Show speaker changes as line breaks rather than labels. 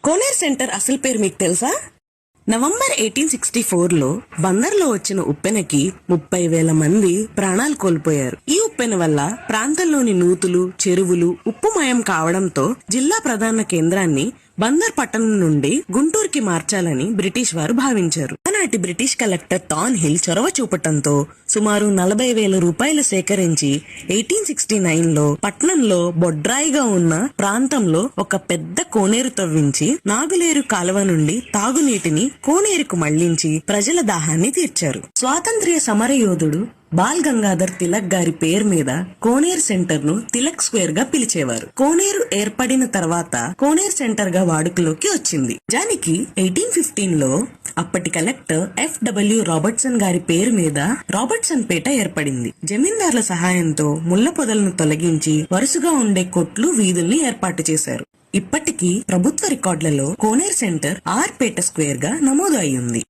కోనేరు centre అసలు పేరు మీకు తెలుసా? నవంబర్ 1864లో బందర్లో వచ్చిన ఉప్పెనకి 30,000 మంది ప్రాణాలు కోల్పోయారు. ఈ ఉప్పెన వల్ల ప్రాంతంలోని నూతులు, చెరువులు ఉప్పుమయం కావడంతో జిల్లా ప్రధాన కేంద్రాన్ని బందర్ పట్టణం నుండి గుంటూరుకి మార్చాలని బ్రిటిష్ వారు భావించారు. ఆనాటి బ్రిటిష్ కలెక్టర్ టాన్ హిల్ చొరవ చూపటంతో సుమారు 40,000 రూపాయలు సేకరించి 1869లో పట్నంలో బొడ్రాయిగా ఉన్న ప్రాంతంలో ఒక పెద్ద కోనేరు తవ్వించి నాగులేరు కాలువ నుండి తాగునీటిని కోనేరుకు మళ్లించి ప్రజల దాహాన్ని తీర్చారు. స్వాతంత్ర్య సమరయోధుడు బాల్ గంగాధర్ తిలక్ గారి పేరు మీద కోనేరు సెంటర్ ను తిలక్ స్క్వేర్ గా పిలిచేవారు. కోనేరు ఏర్పడిన తర్వాత కోనేరు సెంటర్ గా వాడుకలోకి వచ్చింది. నిజానికి 1815లో అప్పటి కలెక్టర్ FW రాబర్ట్సన్ గారి పేరు మీద రాబర్ట్సన్ పేట ఏర్పడింది. జమీందార్ల సహాయంతో ముళ్ల పొదలను తొలగించి వరుసగా ఉండే కొట్లు, వీధుల్ని ఏర్పాటు చేశారు. ఇప్పటికీ ప్రభుత్వ రికార్డులలో కోనేరు సెంటర్ ఆర్ పేట స్క్వేర్ గా నమోదు అయ్యింది.